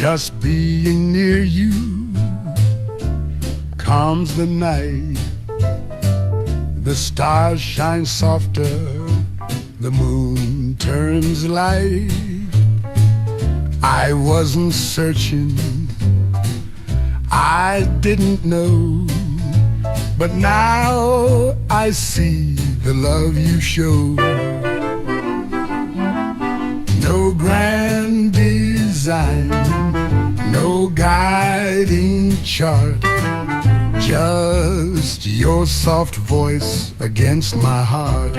Just being near you calms the night. The stars shine softer, the moon turns light. I wasn't searching, I didn't know, but now I see the love you show. No grand design, no guiding chart, just your soft voice against my heart.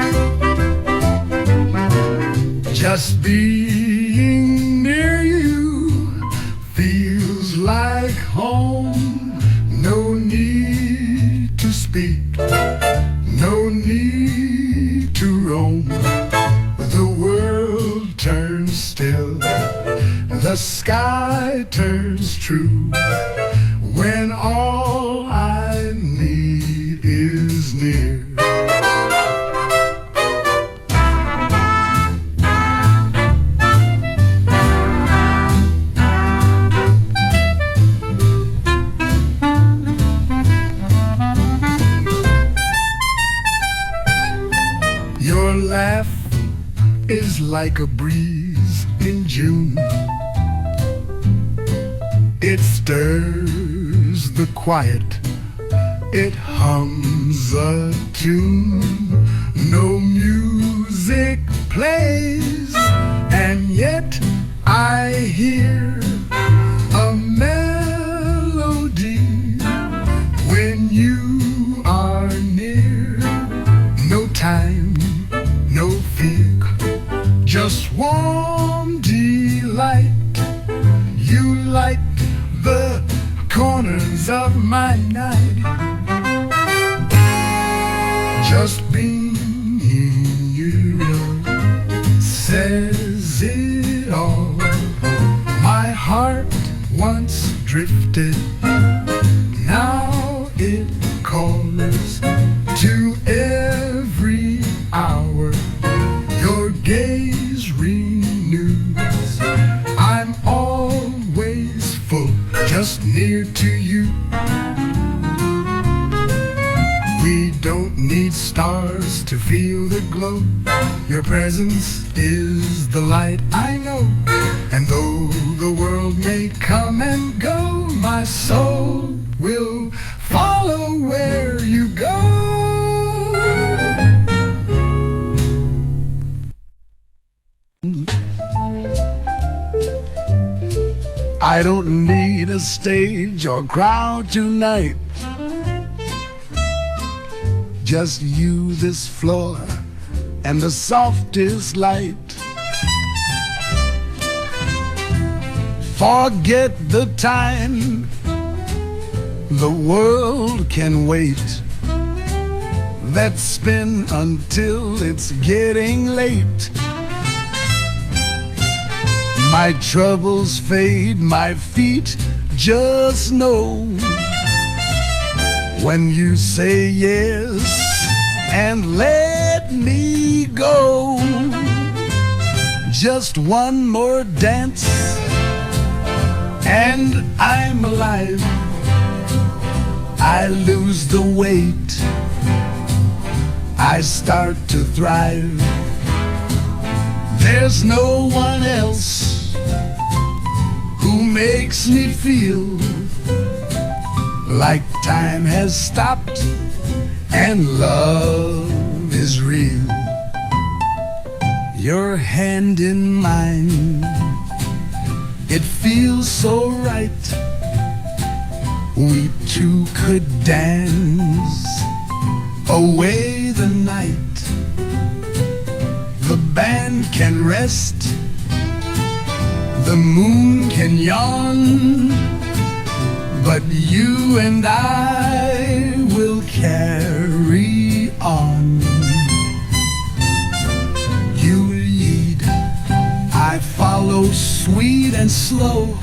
Just being near you feels like home. No need to speak, no need to roam. The world turns still, the sky turns true, when all I need is near. Your laugh is like a breeze in June. It stirs the quiet, it hums a tune. No music plays, and yet I hear a melody when you are near. No time, no fear, just warm delight. You light the corners of my night. Just being you says it all. My heart once drifted, now it calls to every hour. Your gaze renews. I'm always full, just near to you. We don't need stars to feel the glow. Your presence is the light I know. And though the world may come and go, my soul will follow where you go. I don't need a stage or crowd tonight. Just you, this floor, and the softest light. Forget the time, the world can wait. Let's spin until it's getting late. My troubles fade, my feet just know when you say yes and let me go. Just one more dance and I'm alive. I lose the weight, I start to thrive. There's no one else who makes me feel like time has stopped and love is real. Your hand in mine, it feels so right. We two could dance away the night. The band can rest, the moon can yawn, but you and I will carry on. You lead, I follow, sweet and slow,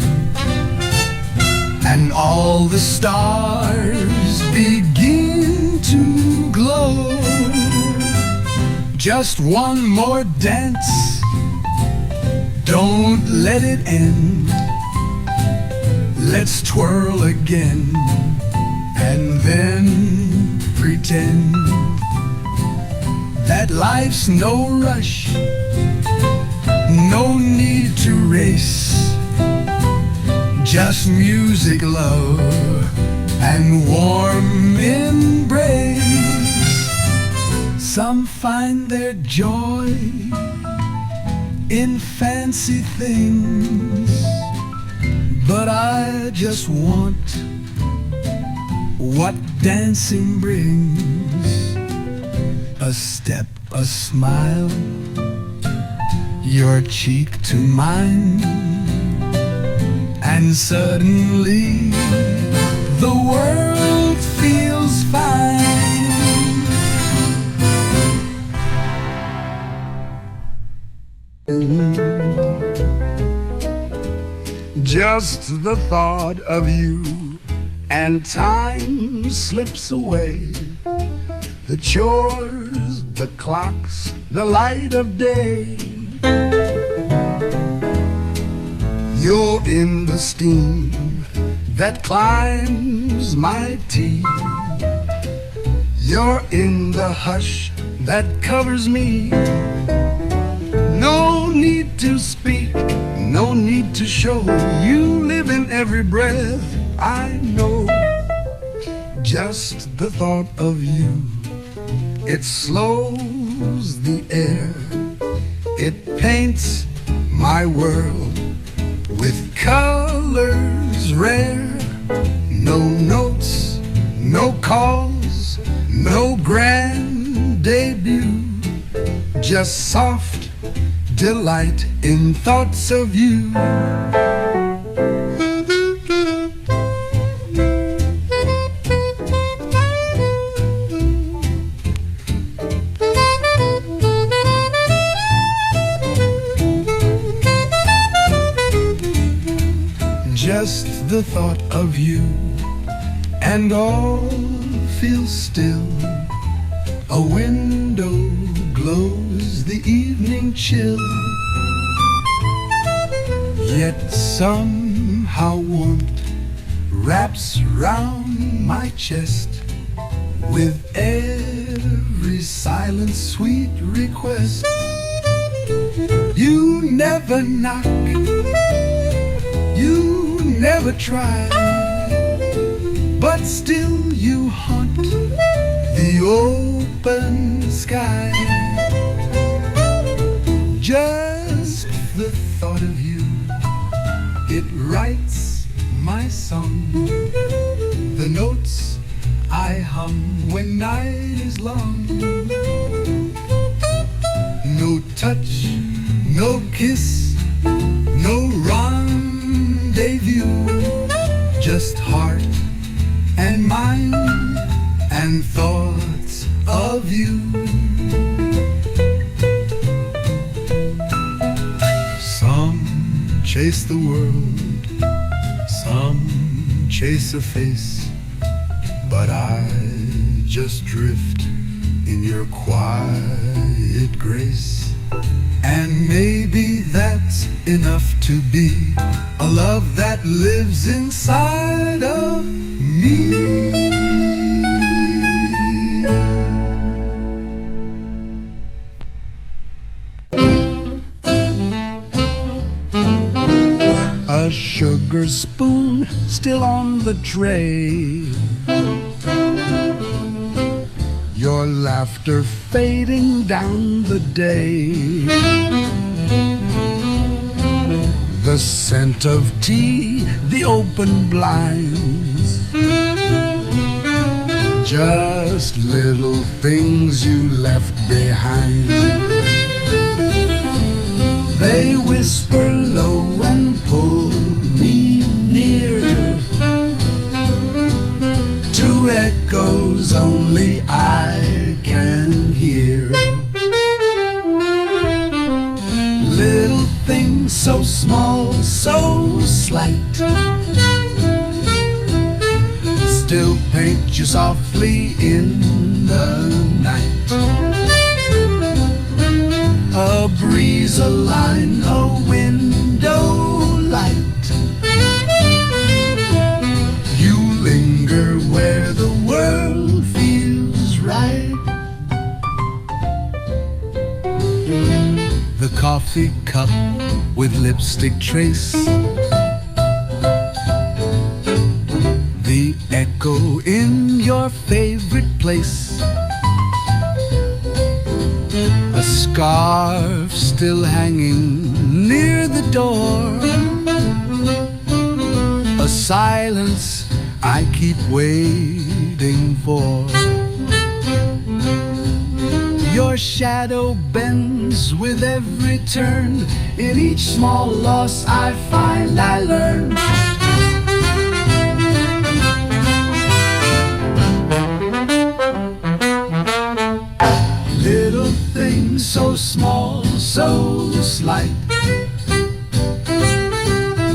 and all the stars begin to glow. Just one more dance, don't let it end. Let's twirl again and then pretend that life's no rush, no need to race. Just music, love, and warm embrace. Some find their joy in fancy things, but I just want what dancing brings. A step, a smile, your cheek to mine, and suddenly the world feels fine. Just the thought of you, and time slips away. The chores, the clocks, the light of day. You're in the steam that climbs my teeth. You're in the hush that covers me. No need to speak, no need to show. You live in every breath I know. Just the thought of you, it slows the air. It paints my world with colors rare. No notes, no calls, no grand debut. Just soft delight in thoughts of you. Just the thought of you, and all feels still. A window glows the evening chill, yet somehow warmth wraps round my chest. With every silent sweet request, you never knock, you never try, but still you haunt the open sky. Just the thought of you, it writes my song. The notes I hum when night is long. No touch, no kiss, no rendezvous. Just heart and mind and thoughts of you. Some chase the world, some chase a face, but I just drift in your quiet grace. And maybe that's enough to be a love that lives inside of me. A sugar spoon still on the tray. Your laughter fading down the day. The scent of tea, the open blinds. Just little things you left behind. They whisper low and pull me near to echoes only I can hear. Little things so small, so slight, still paint you softly in the night. A breeze, a line, a window light, coffee cup with lipstick trace. The echo in your favorite place. A scarf still hanging near the door. A silence I keep waiting for. Your shadow bends with every turn. In each small loss I find I learn. Little things so small, so slight,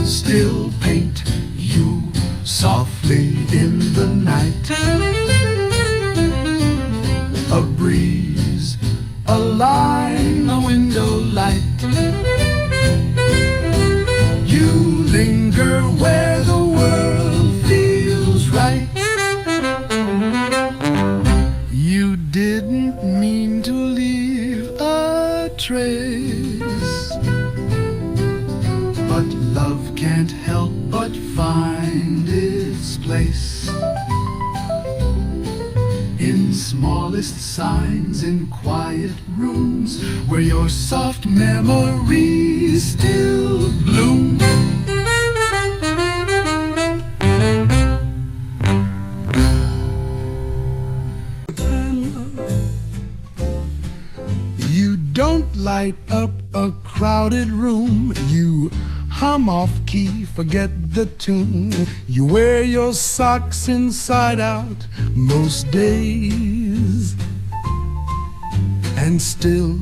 still paint you softly in the night. A breeze, a line, a window light. You linger where the world feels right. You didn't mean to leave a trace, but love can't help but find its place. In smallest signs, in quiet rooms, where your soft memories still bloom. You don't light up a crowded room. You hum off key, forget the tune. You wear your socks inside out most days, and still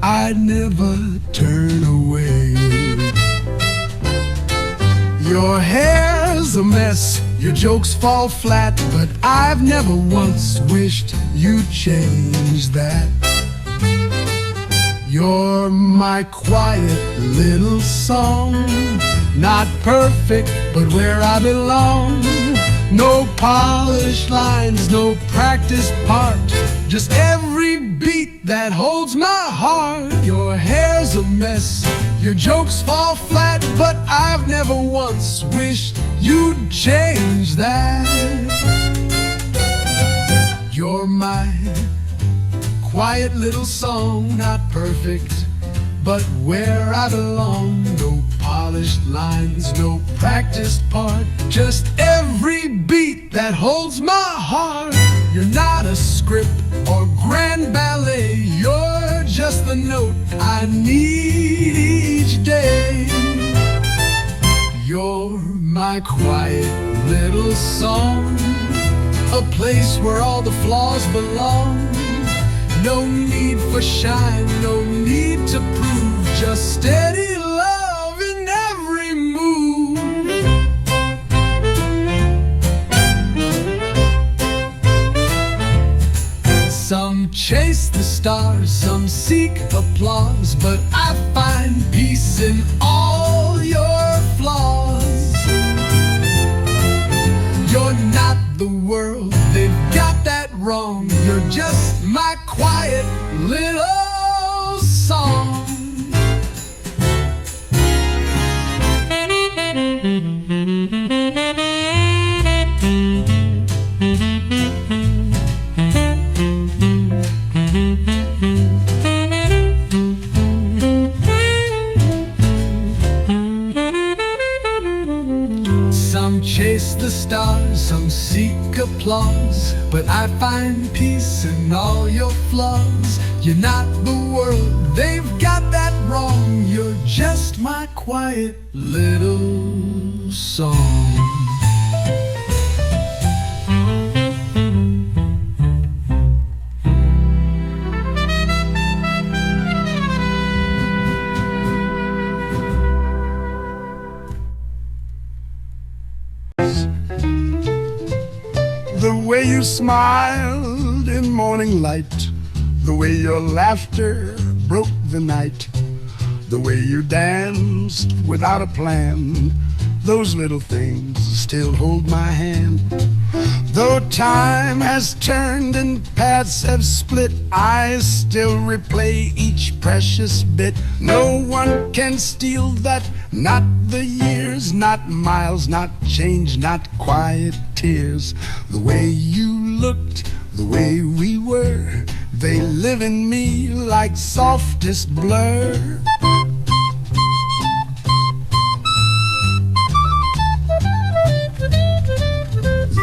I'd never turn away. Your hair's a mess, your jokes fall flat, but I've never once wished you'd change that. You're my quiet little song, not perfect, but where I belong. No polished lines, no practiced part, just every beat that holds my heart. Your hair's a mess, your jokes fall flat, but I've never once wished you'd change that. You're my quiet little song, not perfect, but where I belong. No polished lines, no practiced part, just every beat that holds my heart. You're not a script or grand ballet, you're just the note I need each day. You're my quiet little song, a place where all the flaws belong. No need for shine, no need to prove, just steady love in every move. Some chase the stars, some seek applause, but I find peace in all your flaws. You're not the world, they've got that wrong. You're just my quiet little song. Some chase the stars, some seek applause, but I find peace in all your flaws. You're not the world, they've got that wrong. You're just my quiet little song. The way you smiled in morning light, the way your laughter broke the night, the way you danced without a plan, those little things still hold my hand. Though time has turned and paths have split, I still replay each precious bit. No one can steal that, not the years, not miles, not change, not quiet tears. The way you looked, the way we were, they live in me like softest blur.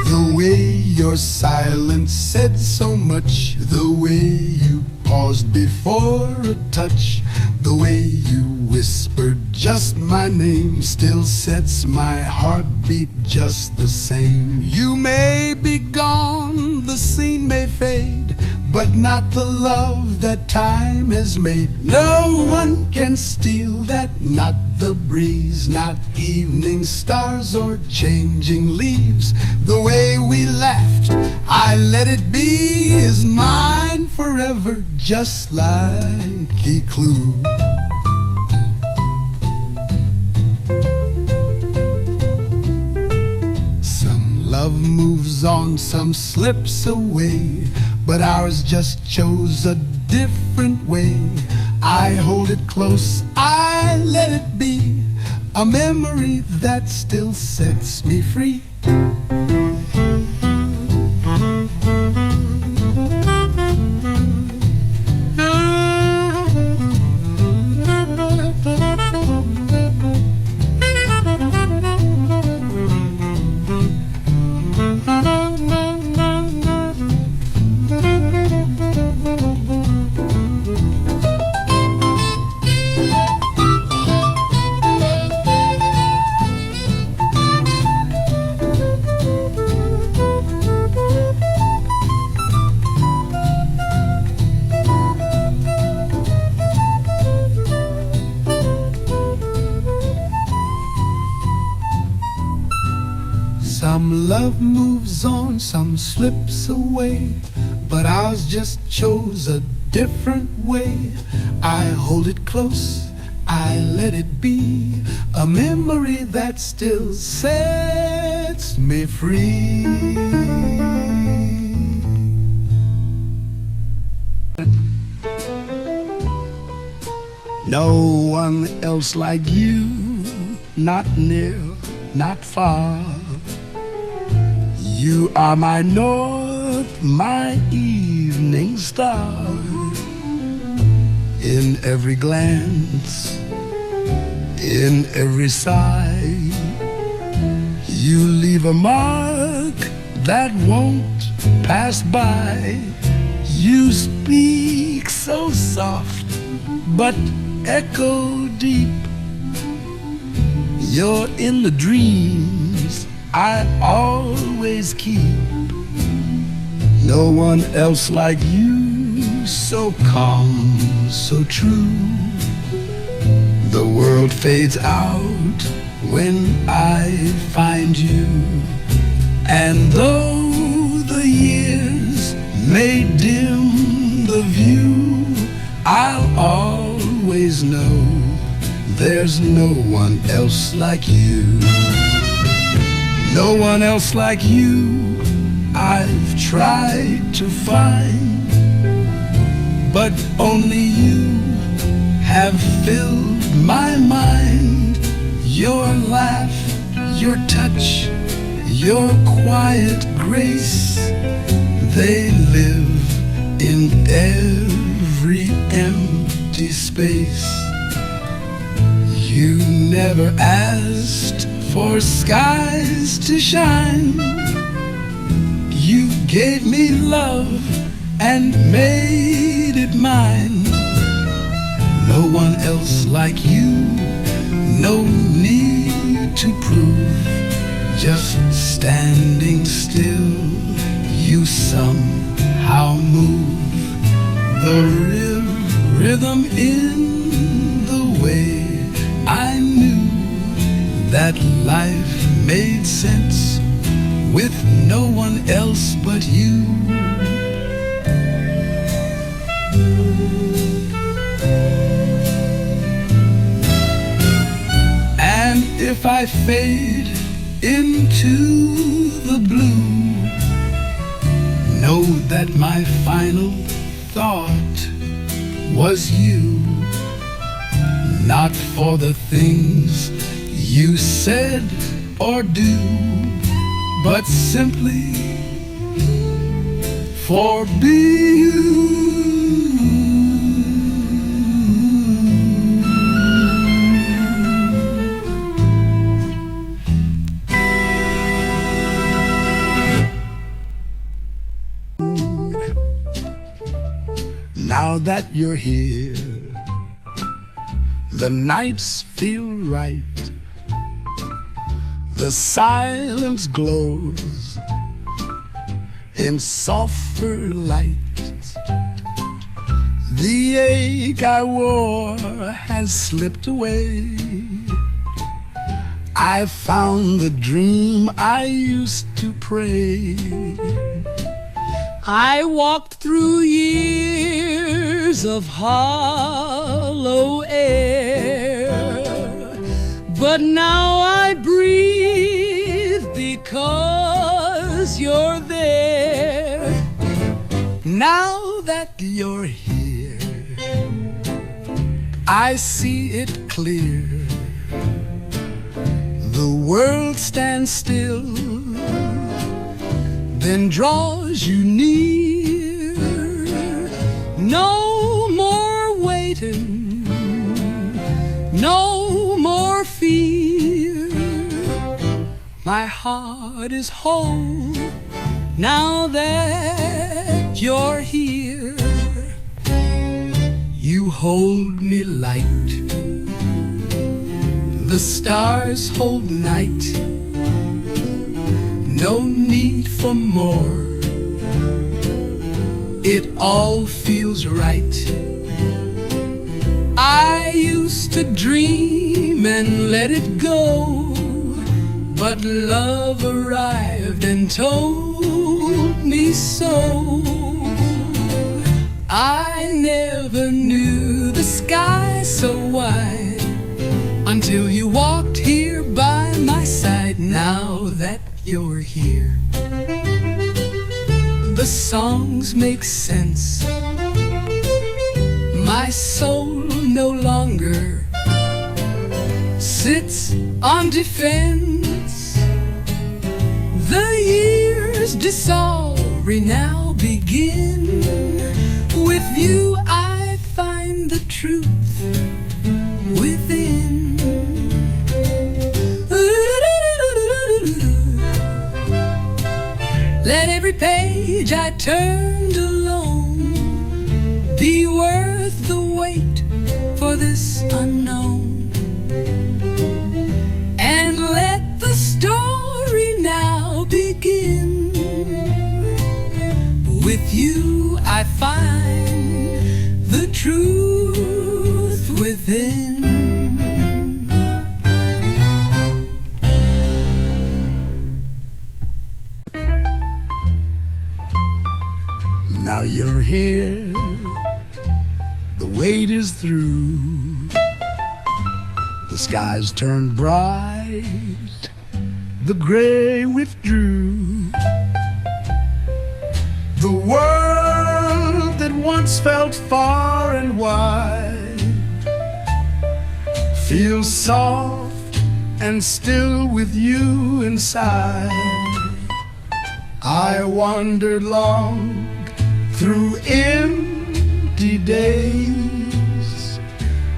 The way your silence said so much, the way you paused before a touch, the way you whispered just my name still sets my heartbeat just the same. You may be gone, the scene may fade, but not the love that time has made. No one can steal that, not the breeze, not evening stars or changing leaves. The way we laughed, I let it be, is mine forever, just like Eclue. Some love moves on, some slips away, but ours just chose a different way. I hold it close, I let it be, a memory that still sets me free. Some love moves on, some slips away, but ours just chose a different way. I hold it close, I let it be, a memory that still sets me free. No one else like you, not near, not far. You are my north, my evening star. In every glance, in every sigh, you leave a mark that won't pass by. You speak so soft, but echo deep. You're in the dreams I always keep. No one else like you, so calm, so true. The world fades out when I find you. And though the years may dim the view, I'll always know there's no one else like you. No one else like you I've tried to find, but only you have filled my mind. Your laugh, your touch, your quiet grace, they live in every empty space. You never asked for skies to shine. You gave me love and made it mine. No one else like you, no need to prove. Just standing still, you somehow move. The rhythm in the way I knew that life made sense with no one else but you. And if I fade into the blue, know that my final thought was you, not for the things you said or do, but simply for being. Now that you're here, the nights feel right. The silence glows in softer light. The ache I wore has slipped away. I found the dream I used to pray. I walked through years of hollow air, but now I breathe because you're there. Now that you're here, I see it clear. The world stands still, then draws you near. No more waiting, no more fear. My heart is whole now that you're here. You hold me light, the stars hold night. No need for more, it all feels right. I used to dream and let it go, but love arrived and told me so. I never knew the sky so wide until you walked here by my side. Now that you're here, the songs make sense. My soul no longer sits on defense. The years dissolve, now begin. With you I find the truth within. Let every page I turned alone be worth the wait for this unknown. And let the story now begin. With you I find the truth within. Now you're here, the wait is through. The skies turned bright, the gray withdrew. The world that once felt far and wide feels soft and still with you inside. I wandered long through empty days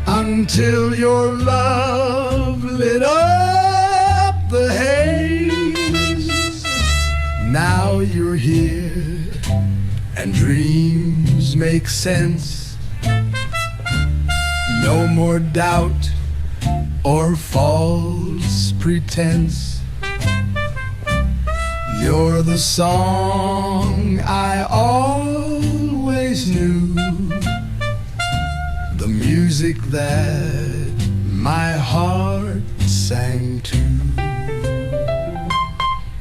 until your love lit up the haze. Now you're here and dreams make sense. No more doubt or false pretense. You're the song I always knew, the music that my heart sang to.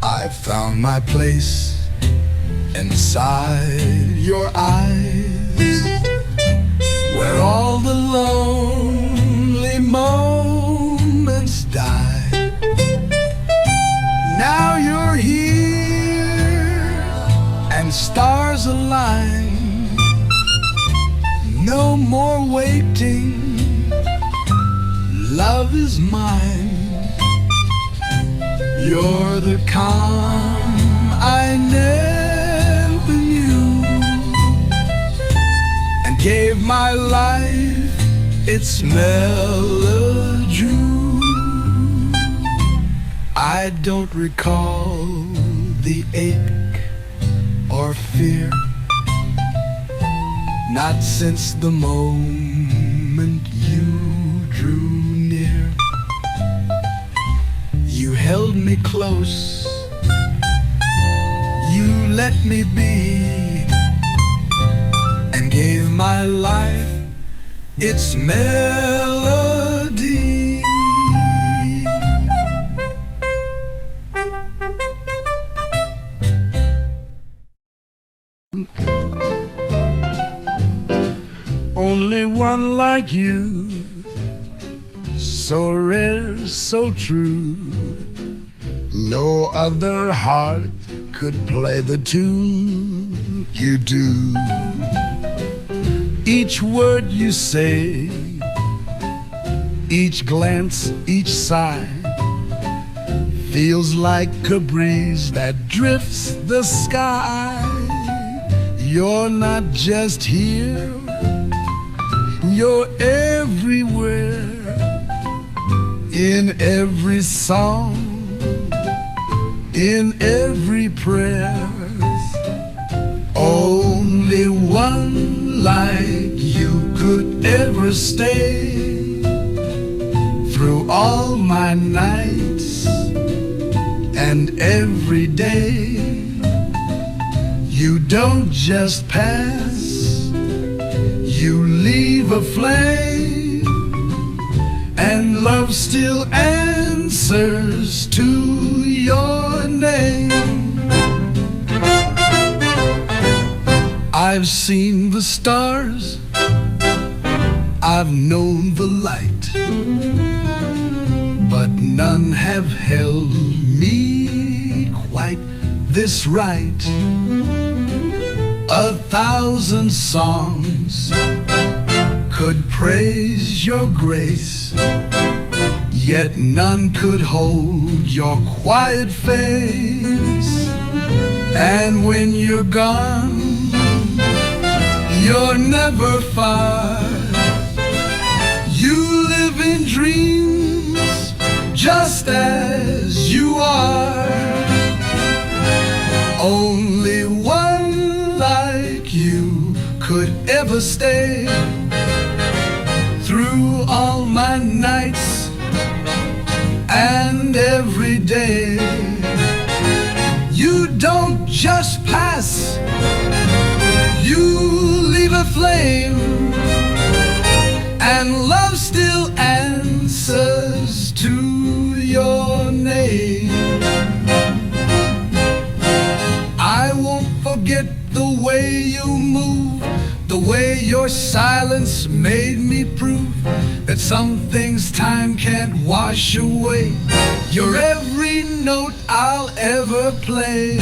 I found my place inside your eyes, where all the lonely moments die. Now you're here and stars love is mine. You're the calm I never knew, and gave my life its melody. I don't recall the ache or fear, not since the moment you drew near. You held me close, you let me be, and gave my life its melody. Only one like you, so rare, so true. No other heart could play the tune you do. Each word you say, each glance, each sigh, feels like a breeze that drifts the sky. You're not just here, you're everywhere, in every song, in every prayer. Only one like you could ever stay through all my nights and every day. You don't just pass, you leave a flame, and love still answers to your name. I've seen the stars, I've known the light, but none have held me quite this right. 1,000 songs could praise your grace, yet none could hold your quiet face. And when you're gone, you're never far. You live in dreams just as you are. Only one like you could ever stay through all my nights and every day. You don't just pass, you leave a flame, and love still answers to your name. I won't forget the way you move, the way your silence made me prove that some things time can't wash away. You're every note I'll ever play.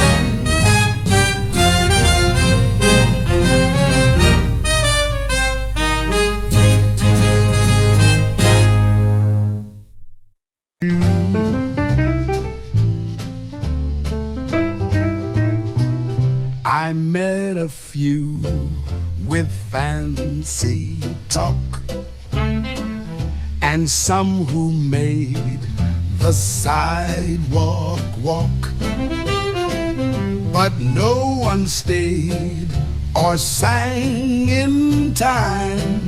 I met a few with fancy talk, and some who made the sidewalk walk, but no one stayed or sang in time,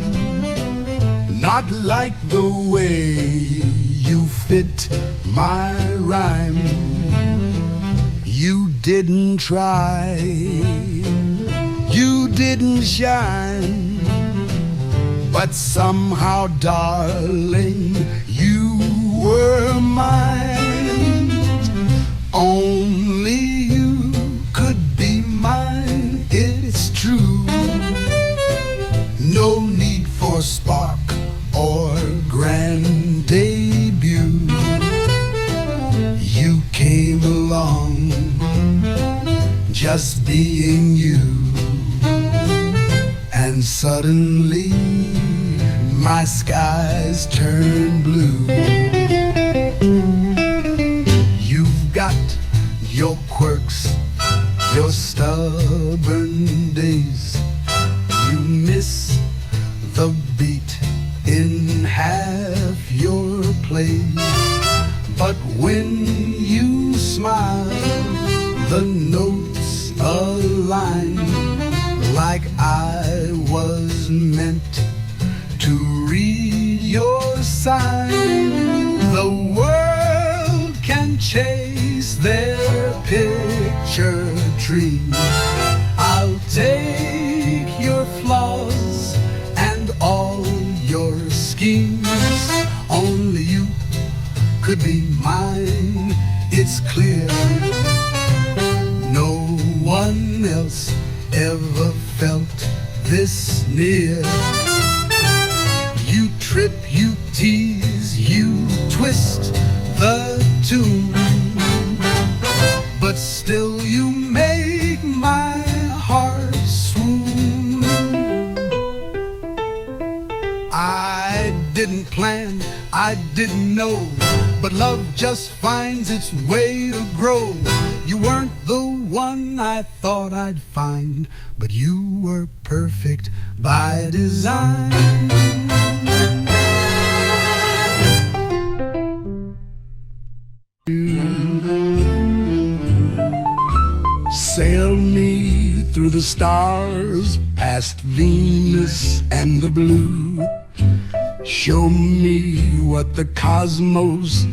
not like the way you fit my rhyme. You didn't try, you didn't shine, but somehow, darling, you were mine. Only you could be mine, it's true. No need for spark or grand debut. You came along, just being you, and suddenly my skies turned blue. play. But when you smile, the notes align, like I was meant to read your sign. The world can chase their picture dreams. I'll take your flaws and all your schemes. Only you could be mine, it's clear. No one else ever felt this near. You trip, you tease, you twist the tune, but still you make my heart swoon. I didn't plan, I didn't know, but love just finds its way to grow. You weren't the one I thought I'd find, but you were perfect by design. Sail me through the stars, past Venus and the blue. Show me what the cosmos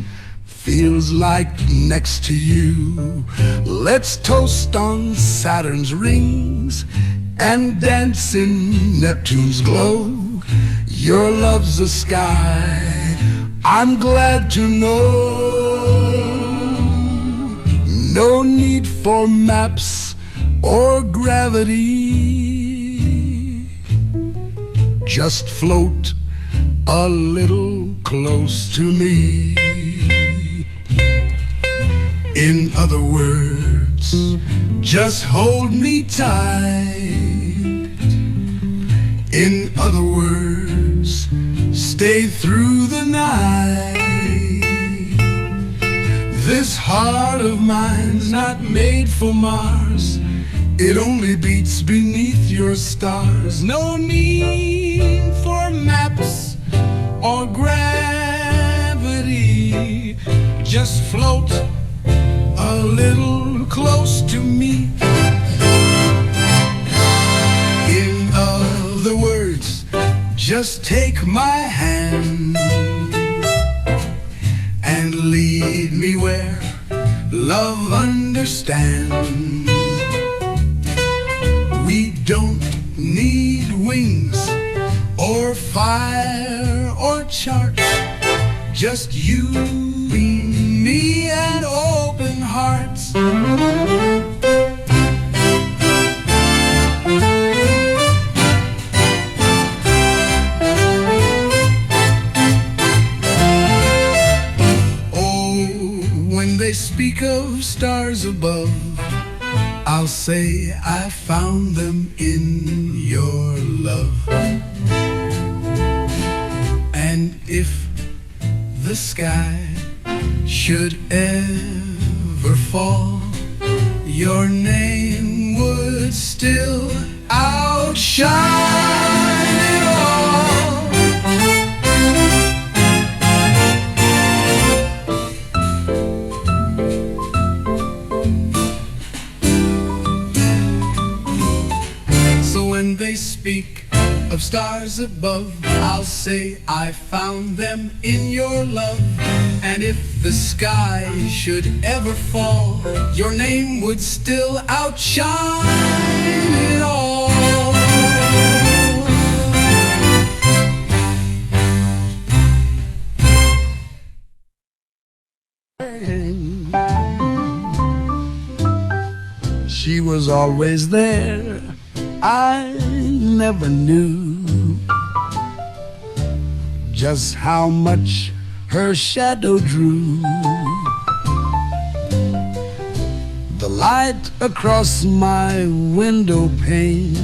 feels like next to you. Let's toast on Saturn's rings and dance in Neptune's glow. Your love's a sky, I'm glad to know. No need for maps or gravity. Just float a little close to me. In other words, just hold me tight. In other words, stay through the night. This heart of mine's not made for Mars. It only beats beneath your stars. No need for maps or gravity. Just float a little close to me. In other words, just take my hand and lead me where love understands. We don't need wings or fire or charts. Just you, me, and open hearts. They speak of stars above, I'll say I found them in your love. And if the sky should ever fall, your name would still outshine it all. When they speak of stars above, I'll say I found them in your love. And if the sky should ever fall, your name would still outshine it all. She was always there, I never knew just how much her shadow drew. The light across my window pane,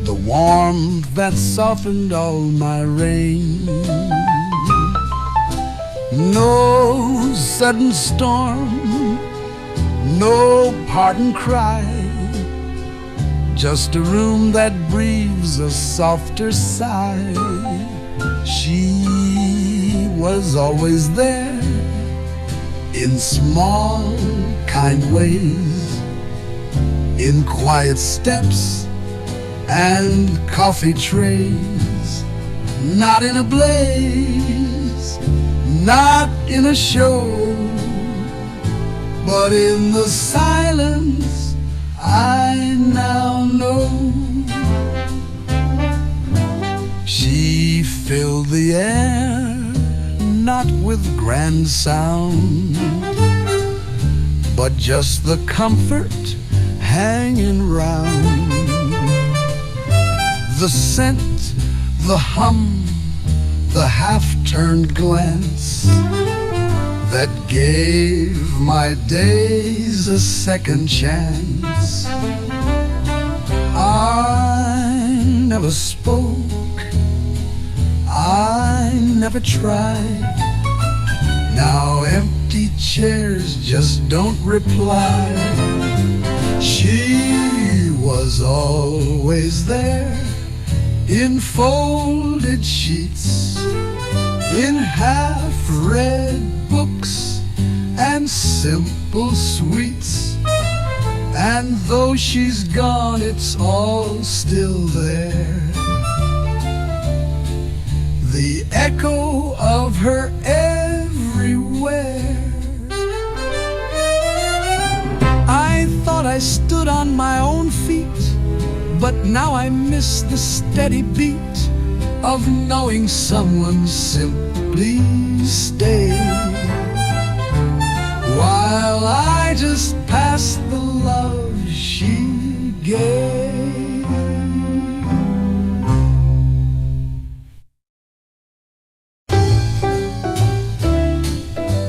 the warmth that softened all my rain. No sudden storm, no parting cry, just a room that breathes a softer sigh. She was always there in small, kind ways, in quiet steps and coffee trays, not in a blaze, not in a show, but in the silence I now know. She filled the air, not with grand sound, but just the comfort hanging round. The scent, the hum, the half-turned glance that gave my days a second chance. I never spoke, I never tried. Now empty chairs just don't reply. She was always there in folded sheets, in half-read books and simple sweets. And though she's gone, it's all still there, the echo of her everywhere. I thought I stood on my own feet, but now I miss the steady beat of knowing someone simply stayed, while I just passed the love she gave.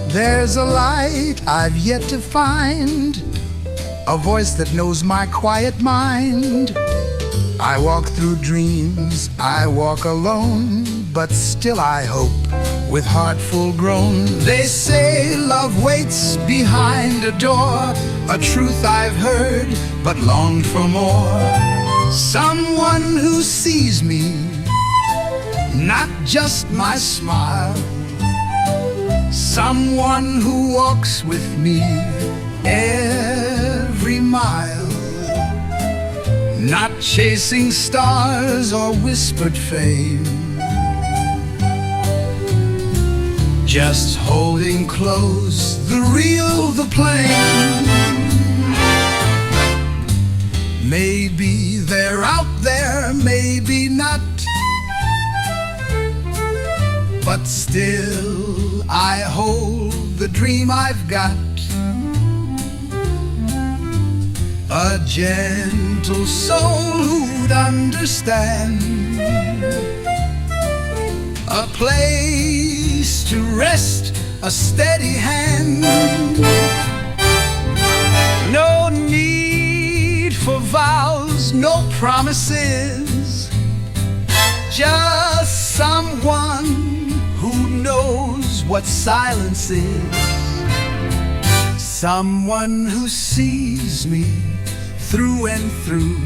There's a light I've yet to find, a voice that knows my quiet mind. I walk through dreams, I walk alone, but still I hope with heart full grown. They say love waits behind a door, a truth I've heard but longed for more. Someone who sees me, not just my smile. Someone who walks with me every mile, not chasing stars or whispered fame, just holding close the real, the plain. Maybe they're out there, maybe not, but still I hold the dream I've got. A gentle soul who'd understand, a place to rest, a steady hand. No need for vows, no promises, just someone who knows what silence is. Someone who sees me through and through,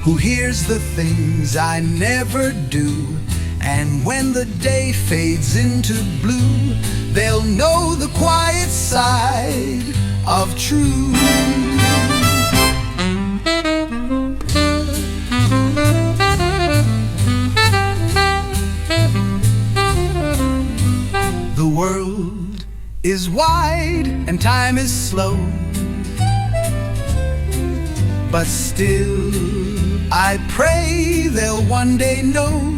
who hears the things I never do. And when the day fades into blue, they'll know the quiet side of truth. The world is wide and time is slow, but still I pray they'll one day know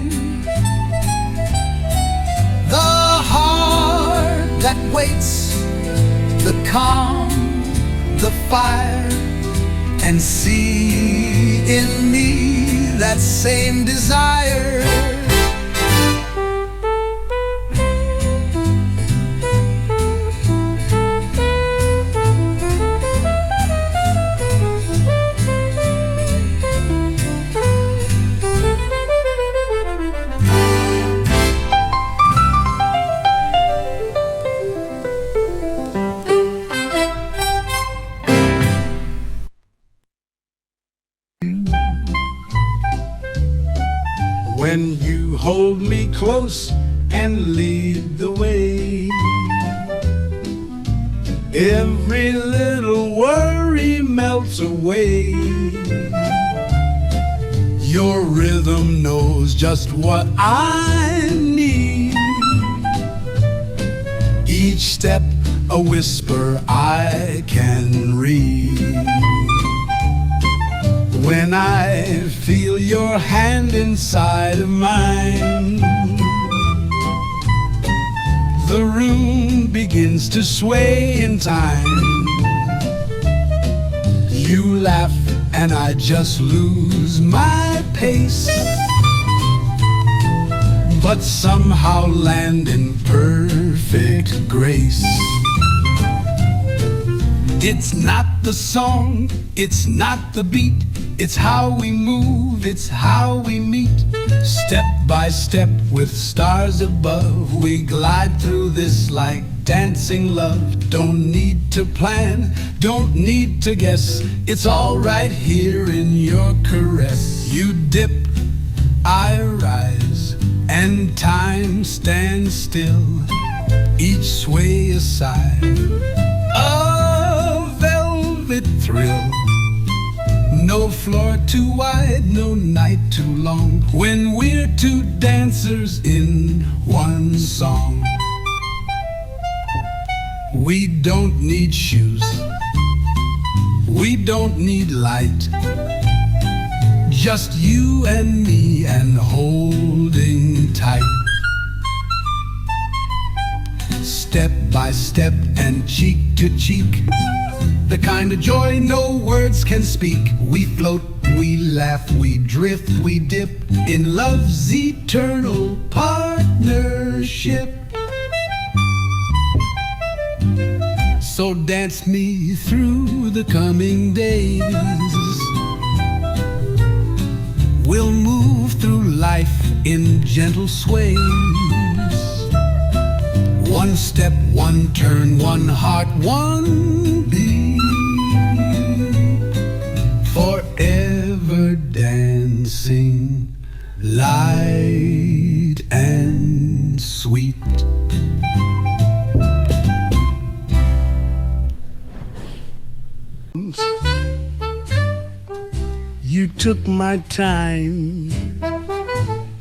the heart that waits, the calm, the fire, and see in me that same desire. When you hold me close and lead the way. Every little worry melts away. Your rhythm knows just what I need. Each step a whisper I can read. When I feel your hand inside of mine, the room begins to sway in time. You laugh and I just lose my pace, but somehow land in perfect grace. It's not the song, it's not the beat, it's how we move, it's how we meet. Step by step with stars above, we glide through this like dancing love. Don't need to plan, don't need to guess, it's all right here in your caress. You dip, I rise, and time stands still, each sway aside, a velvet thrill. No floor too wide, no night too long, when we're two dancers in one song. We don't need shoes, we don't need light, just you and me and holding tight. Step by step and cheek to cheek, the kind of joy no words can speak. We float, we laugh, we drift, we dip in love's eternal partnership. So dance me through the coming days. We'll move through life in gentle sways. One step, one turn, one heart, one beat. Forever dancing, light and sweet. You took my time,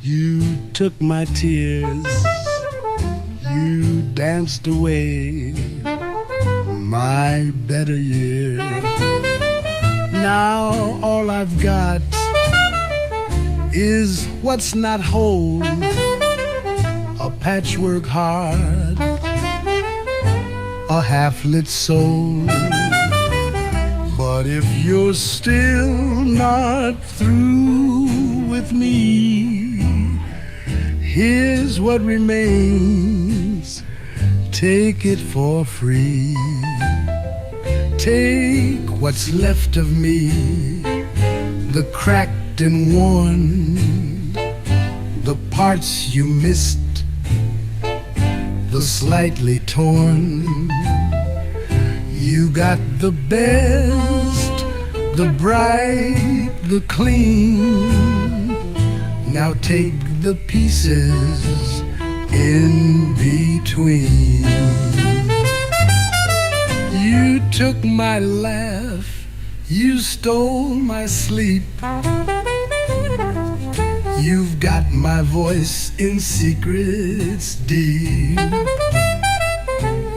you took my tears, you danced away my better years. Now all I've got is what's not whole, a patchwork heart, a half-lit soul. But if you're still not through with me, here's what remains. Take it for free. Take what's left of me, the cracked and worn, the parts you missed, the slightly torn. You got the best, the bright, the clean. Now take the pieces in between. You took my laugh, you stole my sleep. You've got my voice in secrets deep,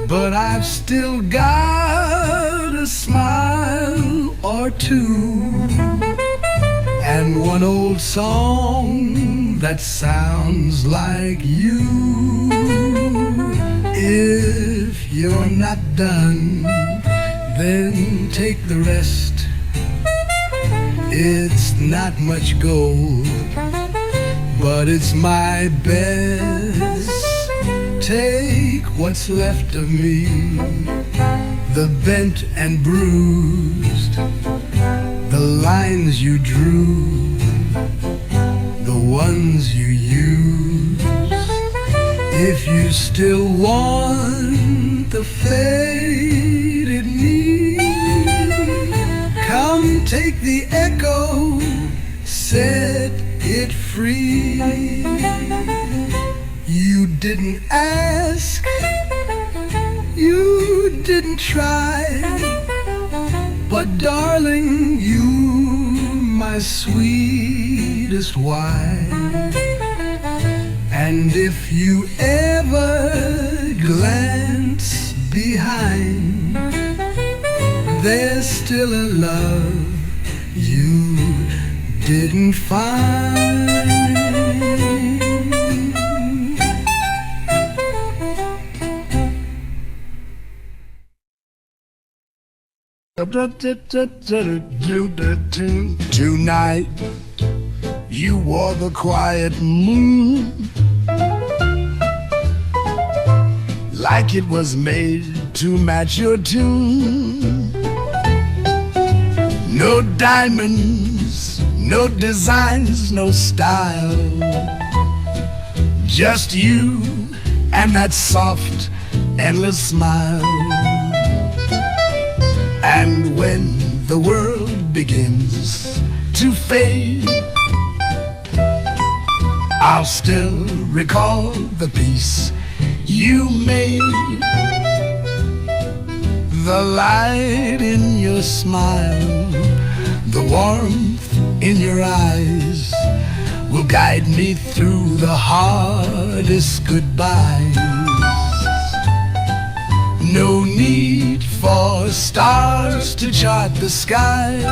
but I've still got a smile or two, and one old song that sounds like you. If you're not done, then take the rest. It's not much gold, but it's my best. Take what's left of me, the bent and bruised, the lines you drew, the ones you used. If you still want the faded me, come take the echo, set it free. You didn't ask, you didn't try, but darling, you my sweetest wife. And if you ever glance behind, there's still a love you didn't find. Tonight you wore the quiet moon like it was made to match your tune. No diamonds, no designs, no style, just you and that soft, endless smile. And when the world begins to fade, I'll still recall the peace you made. The light in your smile, the warmth in your eyes will guide me through the hardest goodbyes. No need for stars to chart the skies.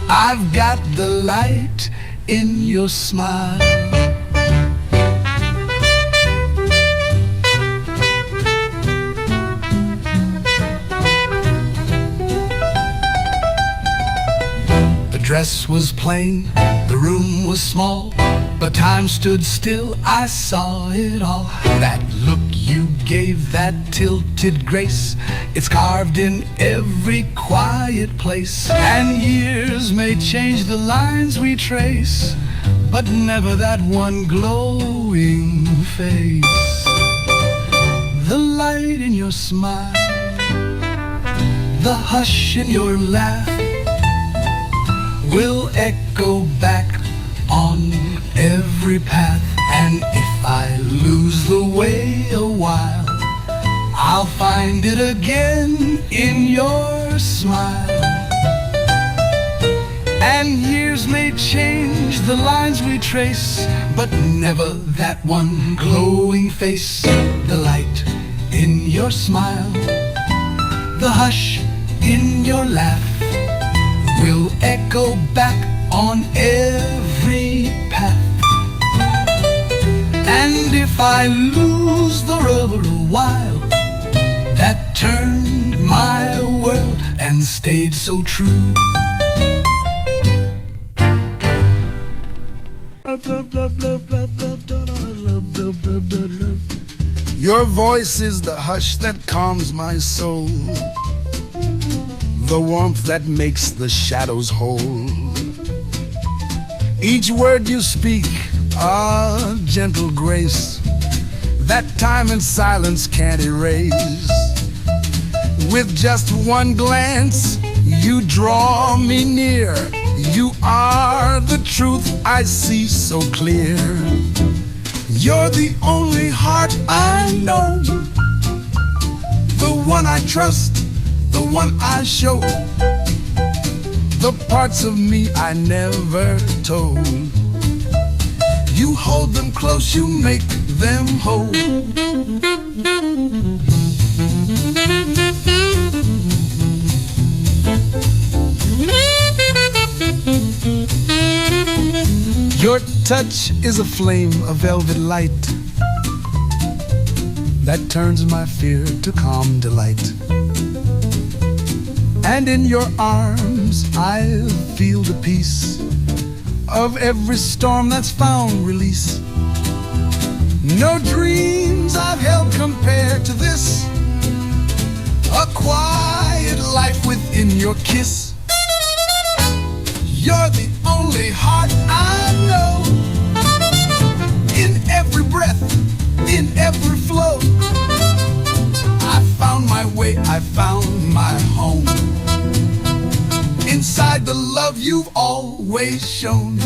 I've got the light in your smile. The dress was plain, the room was small, but time stood still, I saw it all. That look you gave, that tilted grace, it's carved in every quiet place. And years may change the lines we trace, but never that one glowing face. The light in your smile, the hush in your laugh will echo back on every path. And if I lose the way a while, I'll find it again in your smile. And years may change the lines we trace, but never that one glowing face. The light in your smile, the hush in your laugh will echo back on every path. And if I lose the road a while, that turned my world and stayed so true. Your voice is the hush that calms my soul, the warmth that makes the shadows whole. Each word you speak, a gentle grace that time and silence can't erase. With just one glance, you draw me near. You are the truth I see so clear. You're the only heart I know, the one I trust, the one I show, the parts of me I never told. You hold them close, you make them whole. Your touch is a flame, a velvet light that turns my fear to calm delight. And in your arms I feel the peace of every storm that's found release. No dreams I've held compared to this, a quiet life within your kiss. You're the only heart I know, in every breath, in every flow. I found my way, I found my home, inside the love you've always shown.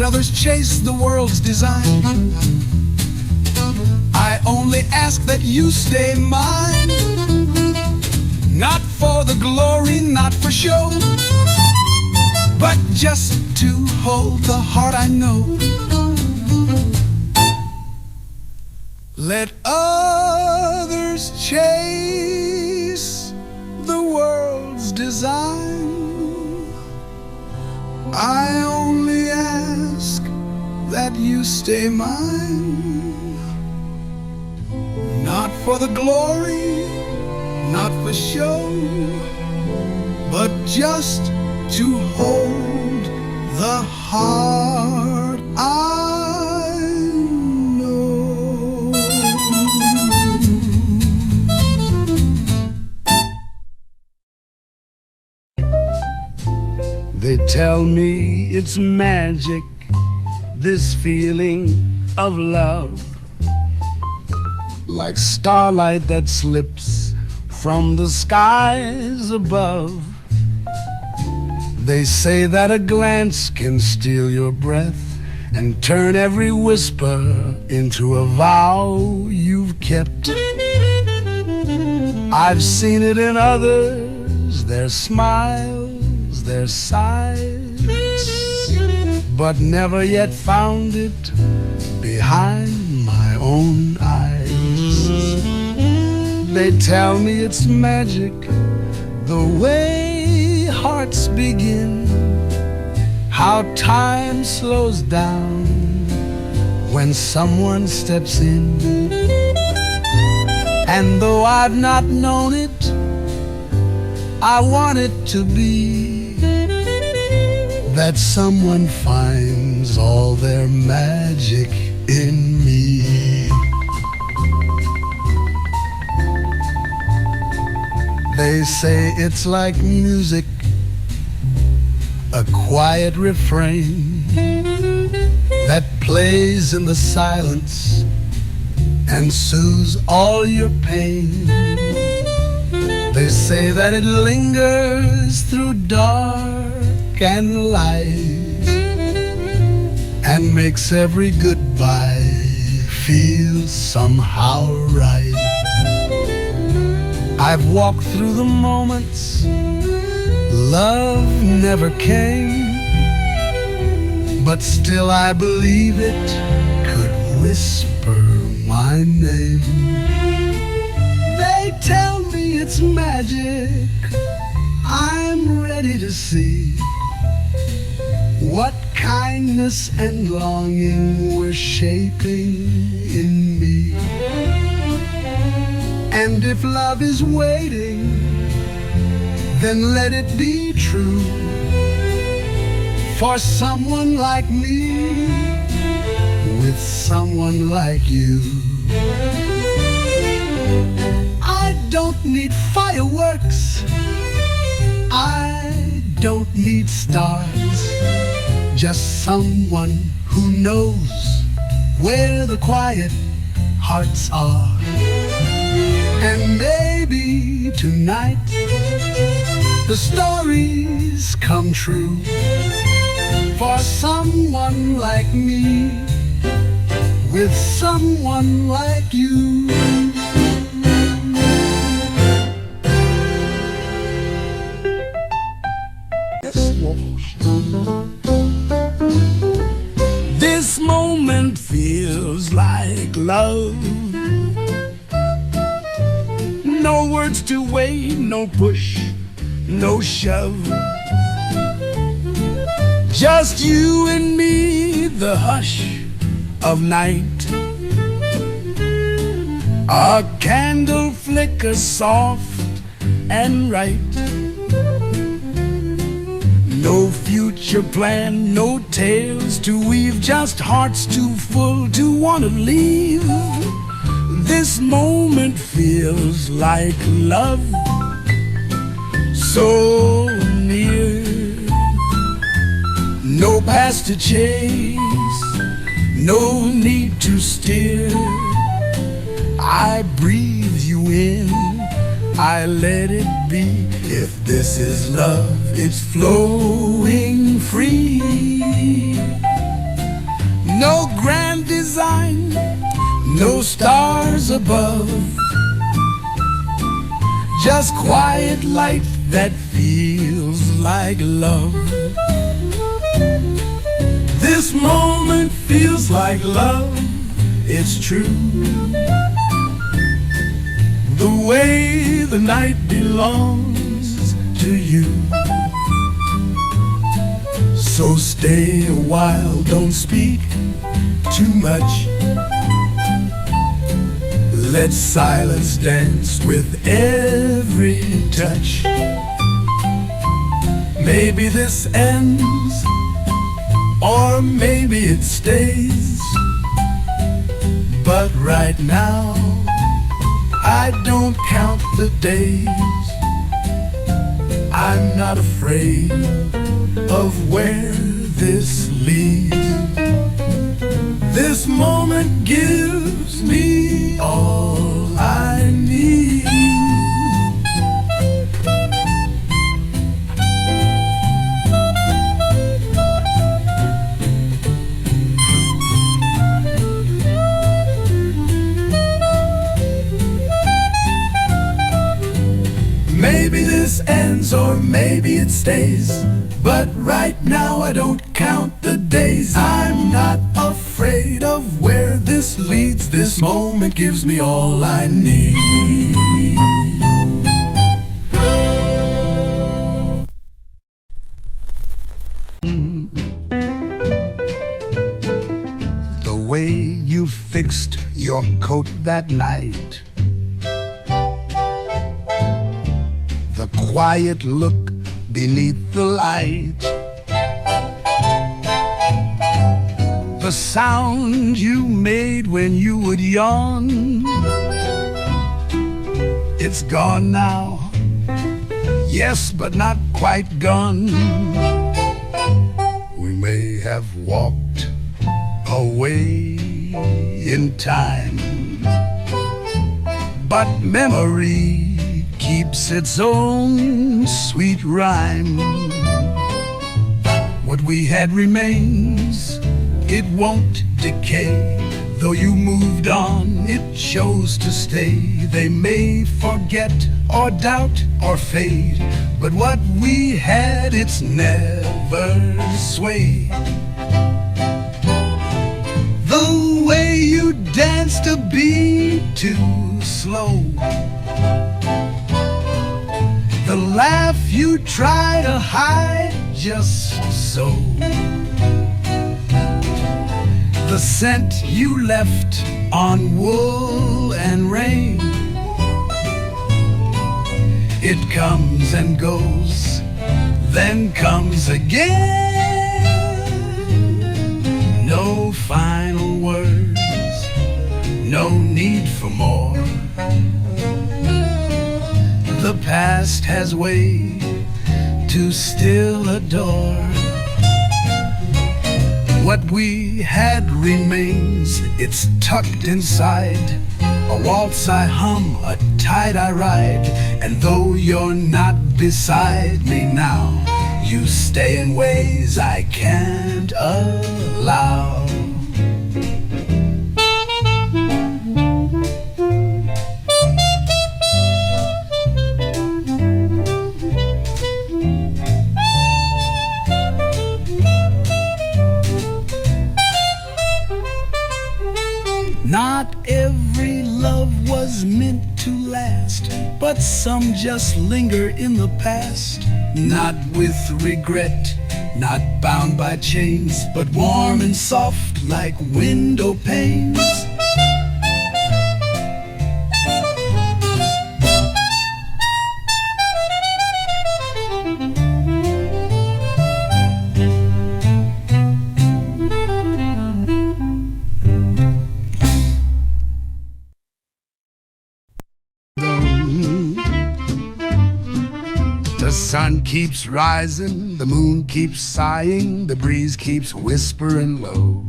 let others chase the world's design. I only ask that you stay mine. Not for the glory, not for show, but just to hold the heart I know. Let others chase the world's design. I only ask that you stay mine. Not for the glory, not for show, but just to hold the heart I know. They tell me it's magic, this feeling of love, like starlight that slips from the skies above. They say that a glance can steal your breath and turn every whisper into a vow you've kept. I've seen it in others, their smiles, their sighs, but never yet found it behind my own eyes. They tell me it's magic, the way hearts begin, how time slows down when someone steps in. And though I've not known it, I want it to be that someone finds all their magic in me. They say it's like music, a quiet refrain that plays in the silence and soothes all your pain. They say that it lingers through dark and light and makes every goodbye feel somehow right. I've walked through the moments love never came, but still I believe it could whisper my name. They tell me it's magic, I'm ready to see what kindness and longing we're shaping in me. And if love is waiting, then let it be true for someone like me with someone like you. I don't need fireworks, I don't need stars, just someone who knows where the quiet hearts are. And maybe tonight the stories come true for someone like me with someone like you. This moment feels like love. No words to weigh, no push, no shove. Just you and me, the hush of night. A candle flickers soft and right. No future plan, no tales to weave, just hearts too full to want to leave. This moment feels like love, so near. No past to chase, no need to steer. I breathe you in, I let it be. If this is love, it's flowing free. No grand design, no stars above, just quiet light that feels like love. This moment feels like love, it's true. The way the night belongs to you. So stay a while, don't speak too much. Let silence dance with every touch. Maybe this ends, or maybe it stays. But right now, I don't count the days. I'm not afraid of where this leads. This moment gives me all I need. Maybe this ends or maybe it stays, but right now I don't count the days. I'm not afraid of where this leads. This moment gives me all I need. The way you fixed your coat that night, the quiet look beneath the light, the sound you made when you would yawn. It's gone now, yes, but not quite gone. We may have walked away in time, but memory keeps its own sweet rhyme. What we had remains, it won't decay. Though you moved on, it chose to stay. They may forget or doubt or fade, but what we had, it's never swayed. The way you danced a beat too slow, the laugh you try to hide just so, the scent you left on wool and rain. It comes and goes, then comes again. No final words, no need for more. The past has way to still adore. What we had remains, it's tucked inside. A waltz I hum, a tide I ride. And though you're not beside me now, you stay in ways I can't allow. Not every love was meant to last, but some just linger in the past. Not with regret, not bound by chains, but warm and soft like window panes. The sun keeps rising, the moon keeps sighing, the breeze keeps whispering low.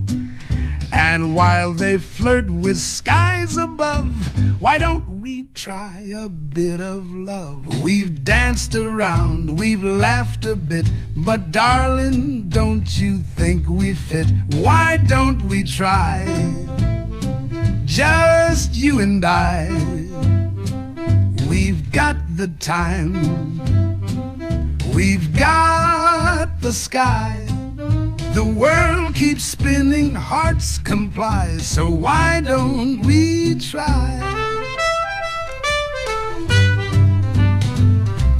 And while they flirt with skies above, why don't we try a bit of love. We've danced around, we've laughed a bit, but darling, don't you think we fit? Why don't we try? Just you and I. We've got the time, we've got the sky. The world keeps spinning, hearts comply, so why don't we try?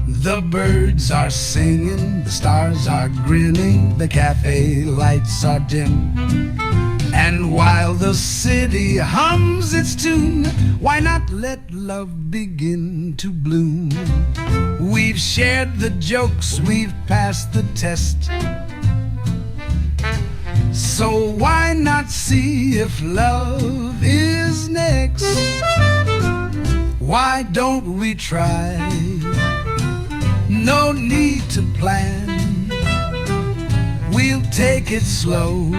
The birds are singing, the stars are grinning, the cafe lights are dim. And while the city hums its tune, why not let love begin to bloom? We've shared the jokes, we've passed the test, so why not see if love is next? Why don't we try? No need to plan, we'll take it slow,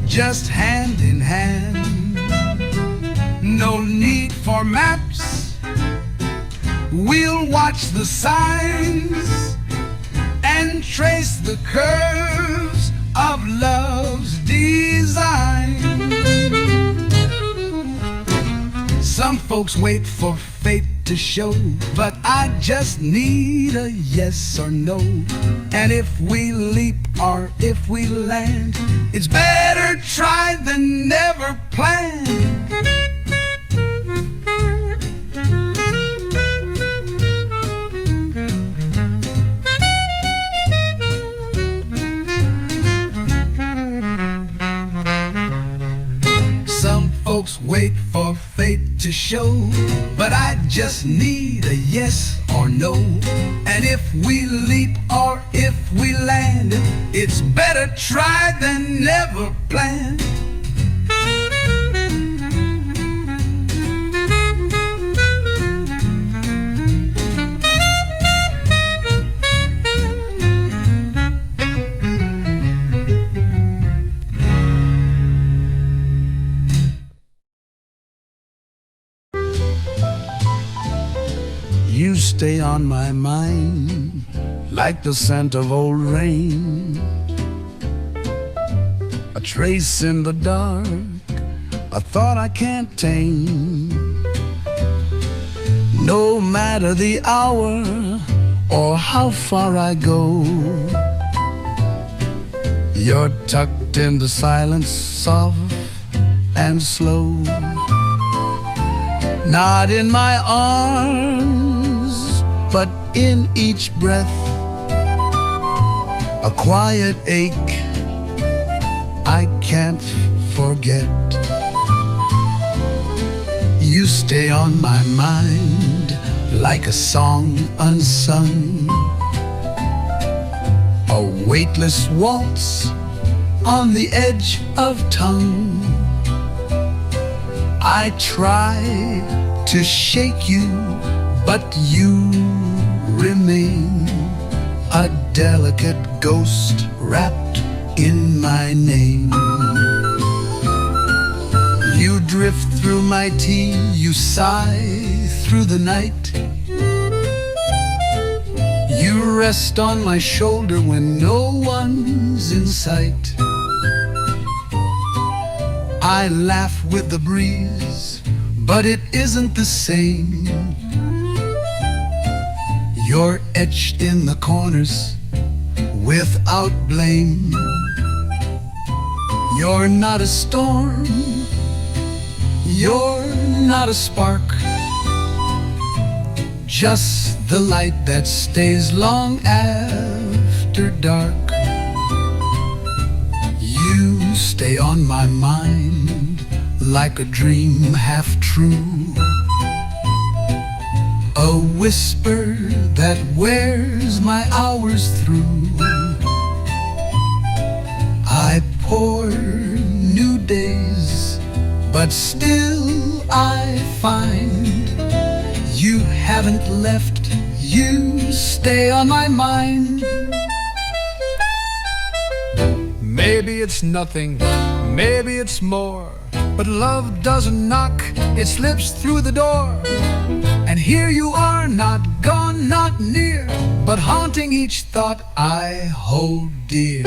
just hand in hand. No need for maps, we'll watch the signs and trace the curves of love's design. Some folks wait for fate to show, but I just need a yes or no. And if we leap or if we land, it's better try than never plan. Folks wait for fate to show, but I just need a yes or no. And if we leap or if we land, it's better try than never plan. You stay on my mind like the scent of old rain, a trace in the dark, a thought I can't tame. No matter the hour or how far I go, you're tucked in the silence, soft and slow. Not in my arms, but in each breath, a quiet ache I can't forget. You stay on my mind like a song unsung, a weightless waltz on the edge of tongue. I try to shake you, but you remain a delicate ghost wrapped in my name. You drift through my tea, you sigh through the night. You rest on my shoulder when no one's in sight. I laugh with the breeze, but it isn't the same. You're etched in the corners without blame. You're not a storm, you're not a spark, just the light that stays long after dark. You stay on my mind like a dream half true, a whisper that wears my hours through. I pour new days, but still I find you haven't left, you stay on my mind. Maybe it's nothing, maybe it's more, But love doesn't knock, it slips through the door. And here you are, not gone, not near, but haunting each thought I hold dear.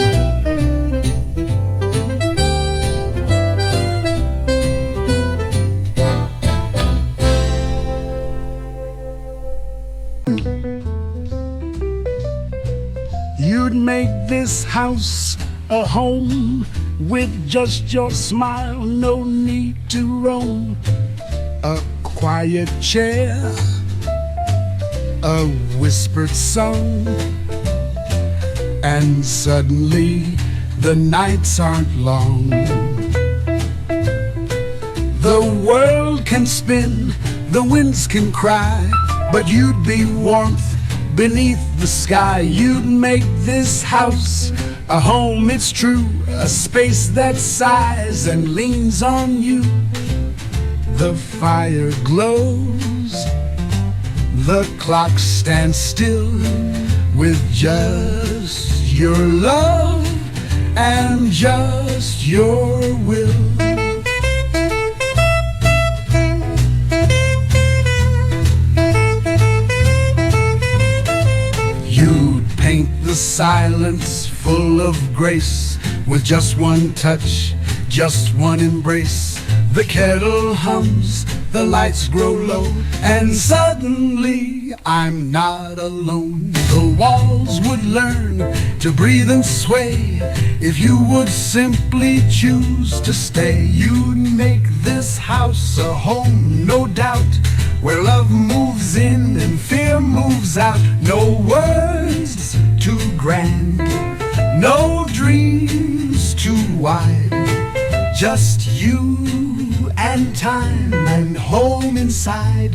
You'd make this house a home with just your smile, no need to roam. A quiet chair, a whispered song, and suddenly the nights aren't long. The world can spin, the winds can cry, but you'd be warmth beneath the sky. You'd make this house a home, it's true, a space that sighs and leans on you. The fire glows, the clock stands still, with just your love and just your will. The silence full of grace, with just one touch, just one embrace. The kettle hums, the lights grow low, and suddenly I'm not alone. The walls would learn to breathe and sway if you would simply choose to stay. You'd make this house a home, no doubt, where love moves in and fear moves out. No words too grand, no dreams too wide, just you and time and home inside.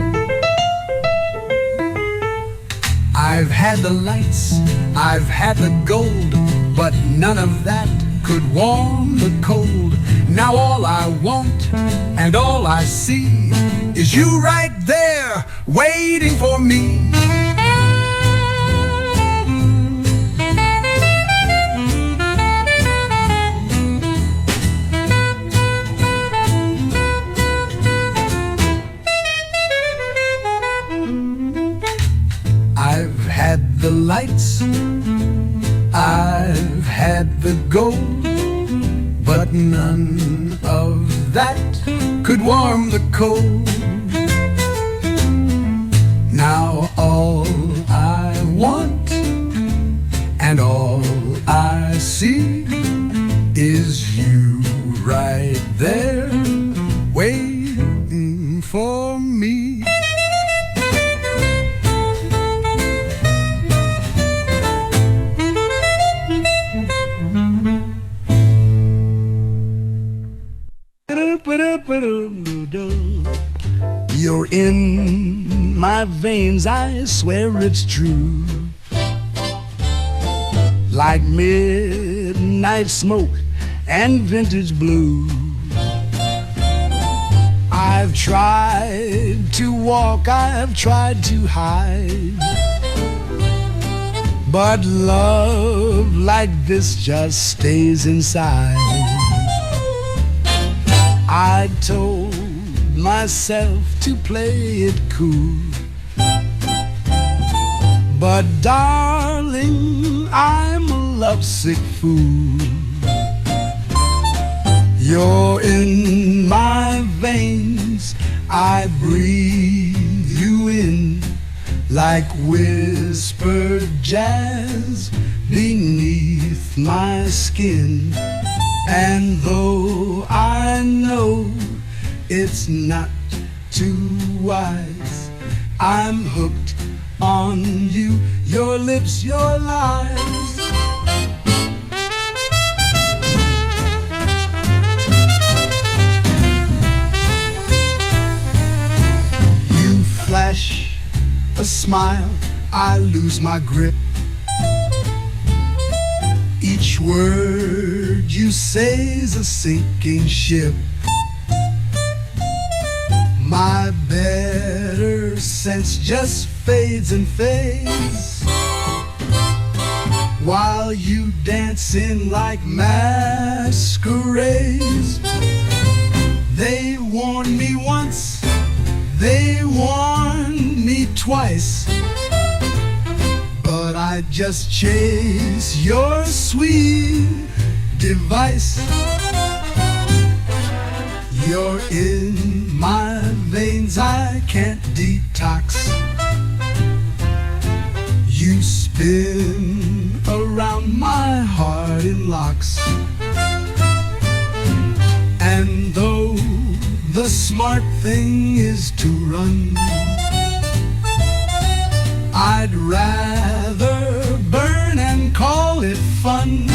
I've had the lights, I've had the gold, but none of that could warm the cold. Now all I want and all I see is you right there waiting for me. I've had the lights, I've had the gold, but none of that could warm the cold. Now all I want and all I see is you right there waiting for me. You're in my veins, I swear it's true. Like midnight smoke and vintage blue. I've tried to walk, I've tried to hide, but love like this just stays inside. I told myself to play it cool, but darling, I'm a lovesick fool. You're in my veins, I breathe you in like whispered jazz beneath my skin. And though I know it's not too wise, I'm hooked on you, your lips, your lies. You flash a smile, I lose my grip. Each word you say's a sinking ship. My better sense just fades and fades, while you dance in like masquerades. They just chase your sweet device. You're in my veins, I can't detox. You spin around my heart in locks. And though the smart thing is to run, I'd rather burn and call it fun.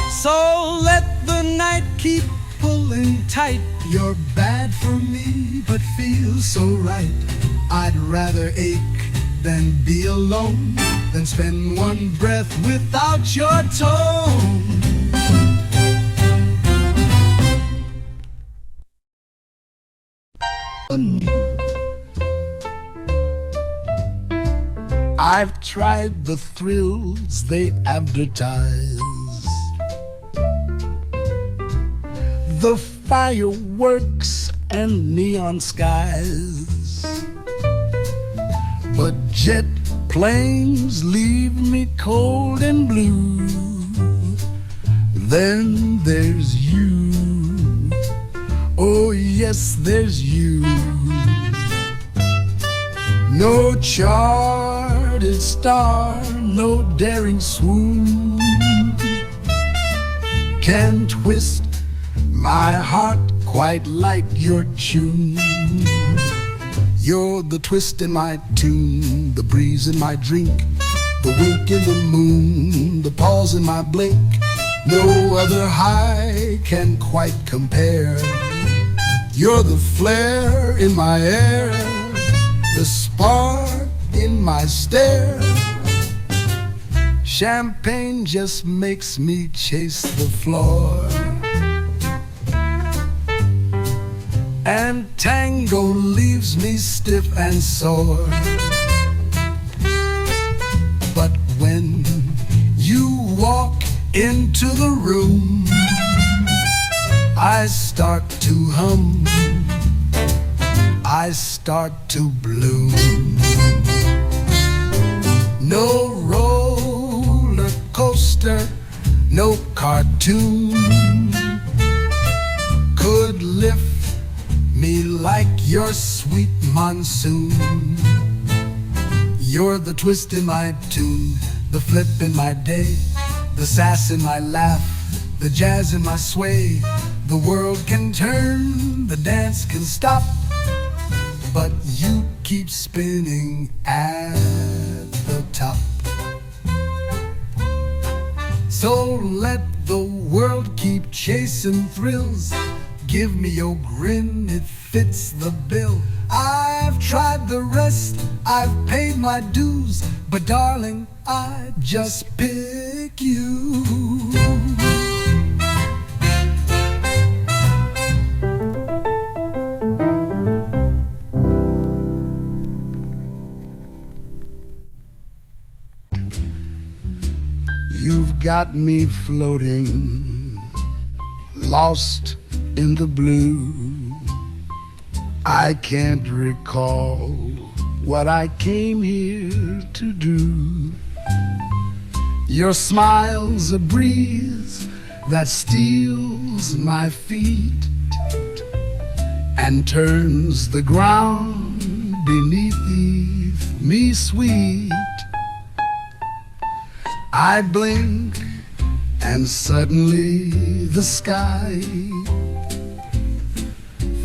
So let the night keep pulling tight. You're bad for me, but feels so right. I'd rather ache than be alone, than spend one breath without your tone. I've tried the thrills they advertise, the fireworks and neon skies, but jet planes leave me cold and blue. Then there's you, oh yes, there's you. No charted star, no daring swoon can twist my heart quite like your tune. You're the twist in my tune, the breeze in my drink, the wink in the moon, the pause in my blink. No other high can quite compare. You're the flare in my air, the spark in my stare. Champagne just makes me chase the floor, and tango leaves me stiff and sore. But when you walk into the room, I start to hum, I start to bloom. No roller coaster, no cartoon could lift me like your sweet monsoon. You're the twist in my tune, the flip in my day, the sass in my laugh, the jazz in my sway. The world can turn, the dance can stop, but you keep spinning at the top. So let the world keep chasing thrills. Give me your grin, it fits the bill. I've tried the rest, I've paid my dues, but darling, I just pick you. You've got me floating, lost in the blue. I can't recall what I came here to do. Your smile's a breeze that steals my feet and turns the ground beneath me sweet. I blink and suddenly the sky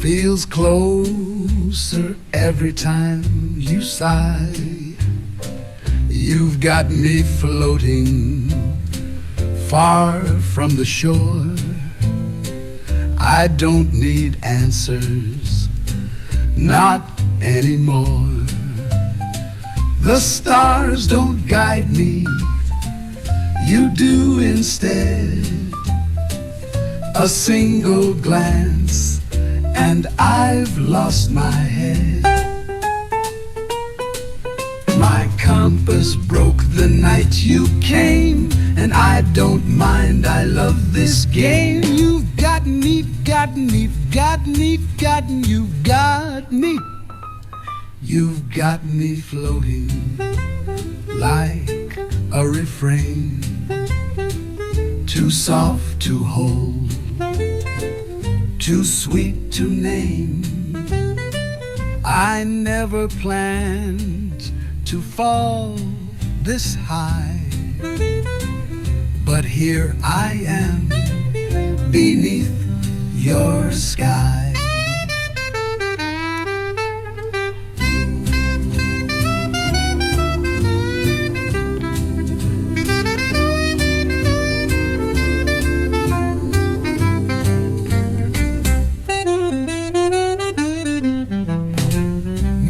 feels closer every time you sigh. You've got me floating far from the shore. I don't need answers, not anymore. The stars don't guide me, you do instead. A single glance and I've lost my head. My compass broke the night you came, and I don't mind, I love this game. You've got me, got me, got me, got me, you've got me. You've got me floating like a refrain, too soft to hold, too sweet to name. I never planned to fall this high, but here I am beneath your sky.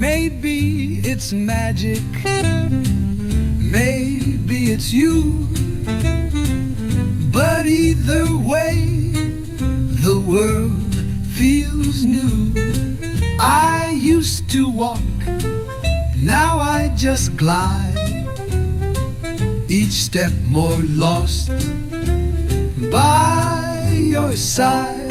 Maybe it's magic, maybe it's you, but either way, the world feels new. I used to walk, now I just glide, each step more lost by your side.